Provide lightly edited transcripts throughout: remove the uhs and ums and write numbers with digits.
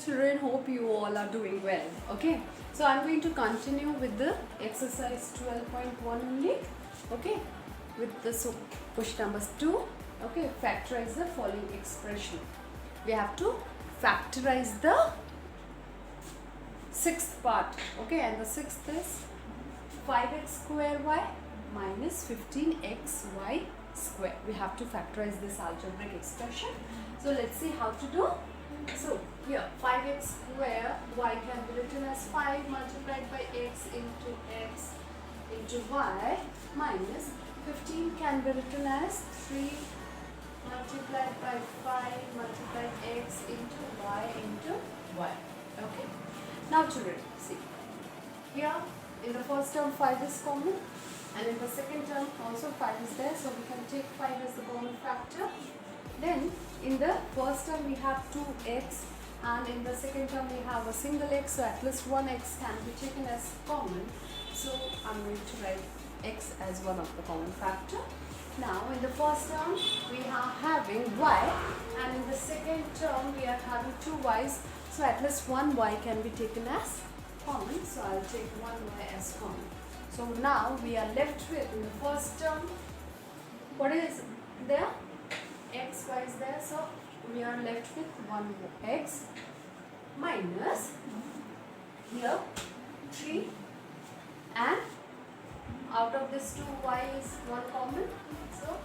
children, hope you all are doing well. Okay, so I'm going to continue with the exercise 12.1 only. Okay, with the question number 2. Okay, factorize the following expression. We have to factorize the sixth part. Okay, and the sixth is 5x square y minus 15xy square. We have to factorize this algebraic expression. So let's see how to do. So here 5x square y can be written as 5 multiplied by x into y minus 15 can be written as 3 multiplied by 5 multiplied x into y. Okay. Now children, see. Here in the first term 5 is common and in the second term also 5 is there. So we can take 5 as the common factor. Then in the first term we have 2x and in the second term we have a single x, so at least one x can be taken as common. So I'm going to write x as one of the common factor. Now in the first term we are having y and in the second term we are having 2 y's, so at least one y can be taken as common. So I'll take one y as common. So now we are left with, in the first term, what is there? X, y is there, so we are left with 1x minus here 3 and out of this 2y is one common, so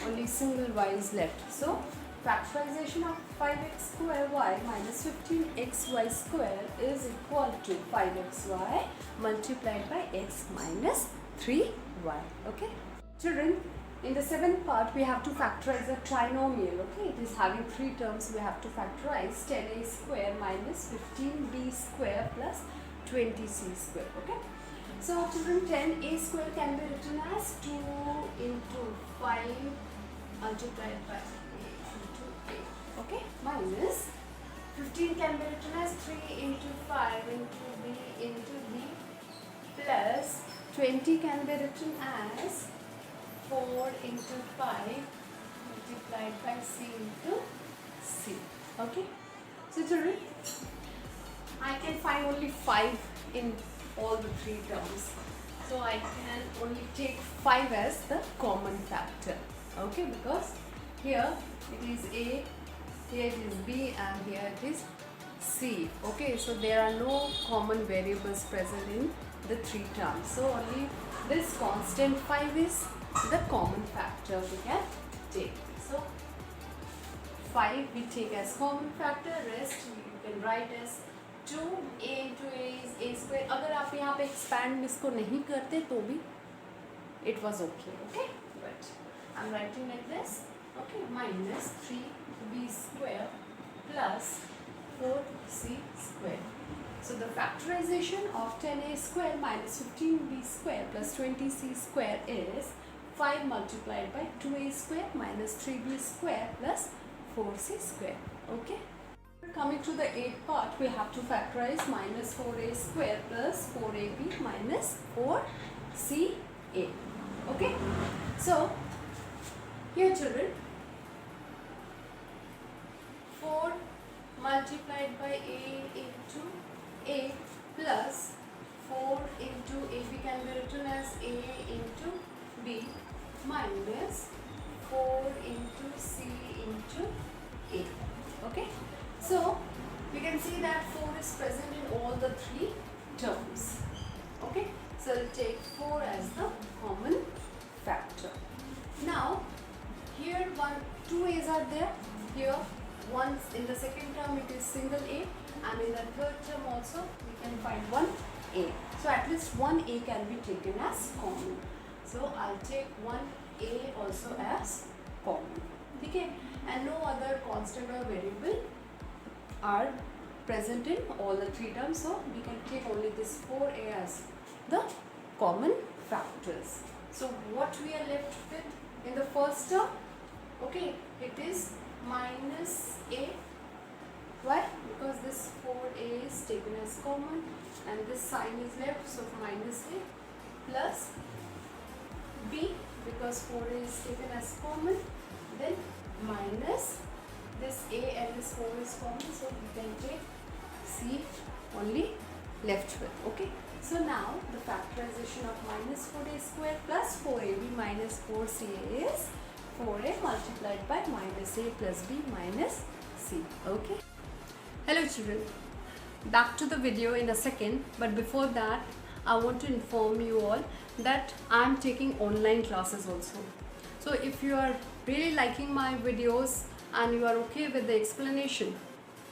only single y is left. So factorization of 5x square y minus 15xy square is equal to 5xy multiplied by x minus 3y. Okay, children, in the seventh part we have to factorize a trinomial. Okay, it is having 3 terms. We have to factorize 10a square minus 15b square plus 20c square. Okay, so children, 10a square can be written as 2 into 5 multiplied by a into a. Okay, minus 15 can be written as 3 into 5 into b plus 20 can be written as 4 into 5 multiplied by c into c. Okay, so children, I can find only 5 in all the 3 terms, so I can only take 5 as the common factor. Okay, because here it is a, here it is b and here it is c. Okay, so there are no common variables present in the 3 terms, so only this constant 5 is the common factor we can take. So 5 we take as common factor, rest you can write as 2a into a is a square. अगर आप यहाँ पे expand इसको नहीं करते तो भी it was okay. Okay, but I'm writing like this. Okay, minus 3b square plus 4c square. So the factorization of 10a square minus 15b square plus 20c square is 5 multiplied by 2a square minus 3b square plus 4c square. Okay. Coming to the 8th part, we have to factorize minus 4a square plus 4ab minus 4ca. Okay. So here children, 4 multiplied by a into a plus 4 into ab can be written as a into b minus 4 into c into a. Okay, so we can see that 4 is present in all the 3 terms. Okay, so we'll take 4 as the common factor. Now here 2 a's are there. Here once in the second term it is single a and in the third term also we can find one a. So at least one a can be taken as common. So I'll take one a also as common. Okay, and no other constant or variable are present in all the 3 terms, so we can take only this 4a as the common factors. So what we are left with in the first term, okay, it is minus a. Why? Because this 4a is taken as common and this sign is left, so minus a plus b because 4a is taken as common, then minus this a and this 4 is common, so we can take c only left with. Okay, so now the factorization of minus 4a square plus 4ab minus 4ca is 4a multiplied by minus a plus b minus c. Okay, hello children, back to the video in a second, but before that I want to inform you all that I am taking online classes also. So if you are really liking my videos and you are okay with the explanation,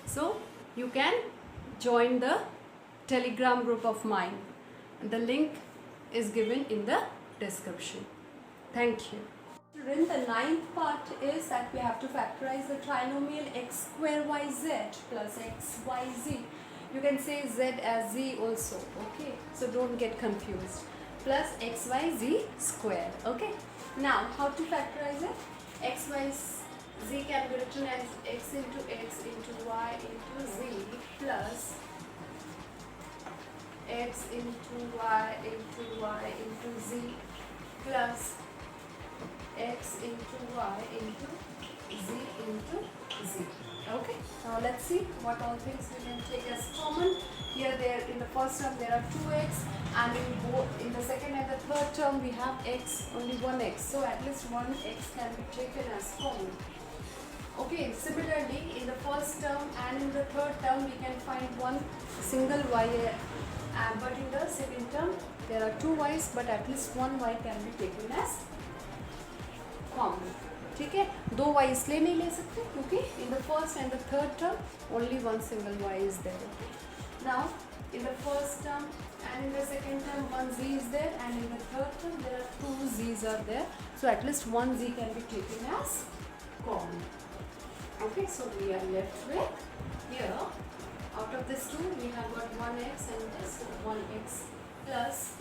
so you can join the Telegram group of mine. The link is given in the description. Thank you. Children, the ninth part is that we have to factorize the trinomial x square yz plus xyz. You can say z as z also, okay? So don't get confused. Plus xyz square, okay? Now, how to factorize it? xyz can be written as x into y into z plus x into y into z plus x into y into z into z. Okay, now let's see what all things we can take as common. Here there in the first term there are 2x, and in the second and the third term we have x, only one x, so at least one x can be taken as common. Okay, similarly in the first term and in the third term we can find one single y, but in the second term there are two y's, but at least one y can be taken as common. ठीक है, दो y इसलिए नहीं ले सकते क्योंकि in the first and the third term only one single y is there. Okay? Now in the first term and in the second term one z is there, and in the third term there are two z's are there, so at least one z can be taken as common. Okay, so we are left with here out of this two we have got 1x and this 1x plus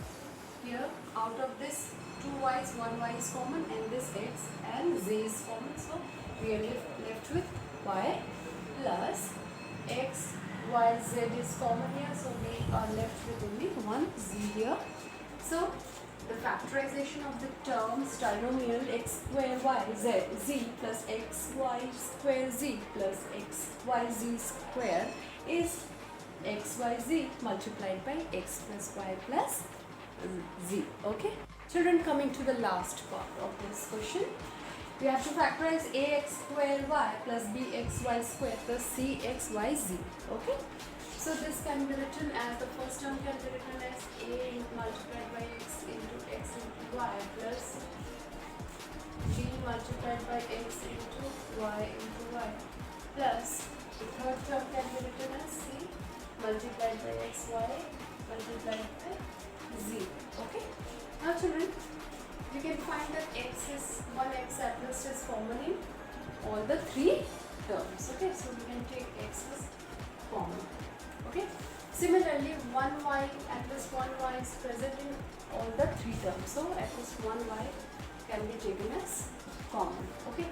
here out of this 2 y's 1 y is common and this x and z is common, so we are left with y plus x y z is common here, so we are left with only one z here. So the factorization of the terms trinomial x square y z plus x y square z plus x y z square is x y z multiplied by x plus y plus z. Okay children, coming to the last part of this question, we have to factorize ax square y plus bxy square plus cxyz. Okay, so this can be written as, the first term can be written as a multiplied by x into y plus b multiplied by x into y plus the third term can be written as c multiplied by xy multiplied by z. Okay, now children, we can find that x is 1x at least is common in all the three terms. Okay, so we can take x as common. Okay, similarly 1y, at least 1y is present in all the three terms, so at least 1y can be taken as common. Okay,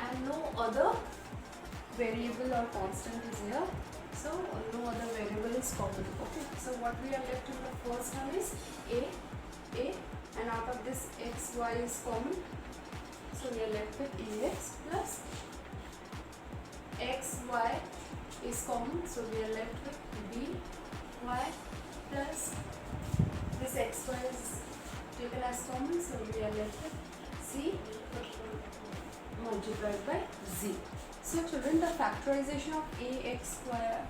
and no other variable or constant is here, so no other variable is common. Okay, so what we are left in the first term is a, and out of this x y is common, so we are left with ax plus x y is common, so we are left with b y plus this x y is taken as common, so we are left with c multiplied by z. So children, the factorization of ax square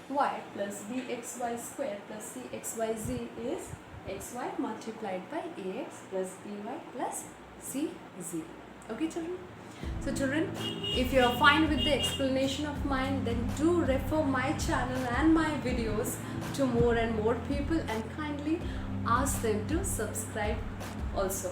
y plus bxy square plus cxyz is xy multiplied by ax plus by plus cz. Okay children, so children, if you are fine with the explanation of mine, then do refer my channel and my videos to more and more people, and kindly ask them to subscribe also.